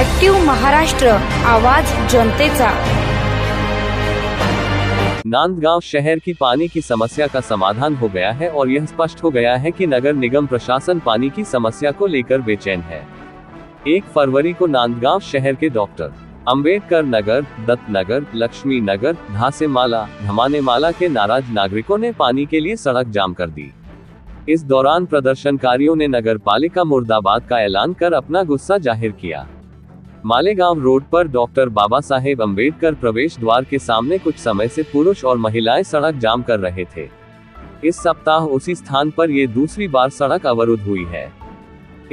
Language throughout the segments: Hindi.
ॲक्टिव्ह महाराष्ट्र, आवाज जनतेचा। नांदगांव शहर की पानी की समस्या का समाधान हो गया है और यह स्पष्ट हो गया है कि नगर निगम प्रशासन पानी की समस्या को लेकर बेचैन है। 1 फरवरी को नांदगांव शहर के डॉक्टर अंबेडकर नगर, दत्त नगर, लक्ष्मी नगर, धासेमाला, धमानेमाला के नाराज नागरिकों ने पानी के लिए सड़क जाम कर दी। इस दौरान प्रदर्शनकारियों ने नगर पालिका मुर्दाबाद का ऐलान कर अपना गुस्सा जाहिर किया। मालेगांव रोड पर डॉक्टर बाबा साहेब अंबेडकर प्रवेश द्वार के सामने कुछ समय से पुरुष और महिलाएं सड़क जाम कर रहे थे। इस सप्ताह उसी स्थान पर ये दूसरी बार सड़क अवरुद्ध हुई है।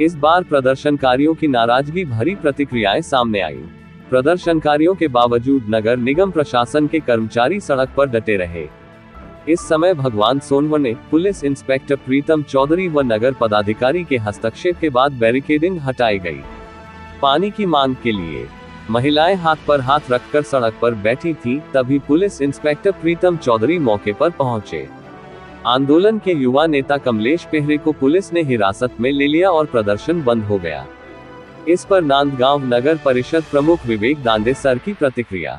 इस बार प्रदर्शनकारियों की नाराजगी भरी प्रतिक्रियाएं सामने आई। प्रदर्शनकारियों के बावजूद नगर निगम प्रशासन के कर्मचारी सड़क पर डटे रहे। इस समय भगवान सोनवने, पुलिस इंस्पेक्टर प्रीतम चौधरी व नगर पदाधिकारी के हस्तक्षेप के बाद बैरिकेडिंग हटाई गई। पानी की मांग के लिए महिलाएं हाथ पर हाथ रखकर सड़क पर बैठी थीं, तभी पुलिस इंस्पेक्टर प्रीतम चौधरी मौके पर पहुंचे। आंदोलन के युवा नेता कमलेश पेहरे को पुलिस ने हिरासत में ले लिया और प्रदर्शन बंद हो गया। इस पर नांदगांव नगर परिषद प्रमुख विवेक दांडे सर की प्रतिक्रिया।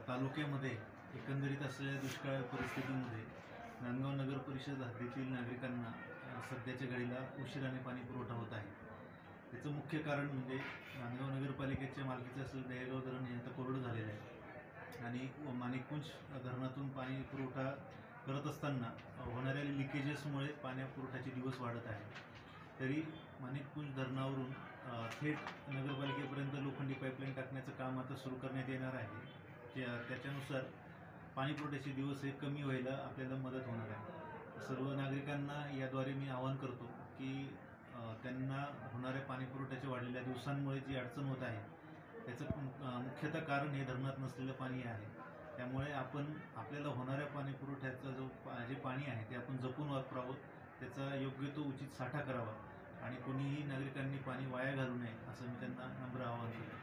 तालुक्यामध्ये एकंदरीत असलेल्या दुष्काळ परिस्थितीमध्ये नांदगाव नगर परिषद हद्दीतील नागरिकांना सध्याच्या घडीला उशिराने पाणी पुरवठा होत आहे। त्याचं मुख्य कारण म्हणजे नांदगाव नगरपालिकेच्या मालकीचे असलेले दहेगाव धरण हे आता कोरडं झालेलं आहे आणि माणिकपुंज धरणातून पाणी पुरवठा करत असताना होणाऱ्या लिकेजेसमुळे पाणी पुरवठ्याचे दिवस वाढत आहे। तरी माणिकपुंज धरणावरून थेट नगरपालिकेपर्यंत लोखंडी पाईपलाईन टाकण्याचं काम आता सुरू करण्यात येणार आहे। त्याच्यानुसार पाणी पुरवठ्याचे दिवस हे कमी व्हायला आपल्याला मदत होणार आहे। सर्व नागरिकांना याद्वारे मी आवाहन करतो की त्यांना होणाऱ्या पाणी पुरवठ्याच्या वाढलेल्या दिवसांमुळे जी अडचण होत आहे त्याचं मुख्यतः कारण हे धरणात नसलेलं पाणी आहे। त्यामुळे आपण आपल्याला होणाऱ्या पाणी पुरवठ्याचं जे पाणी आहे ते आपण जपून वापरावं, त्याचा योग्य तो उचित साठा करावा आणि कोणीही नागरिकांनी पाणी वाया घालू नये असं मी त्यांना नम्र आवाहन करतो।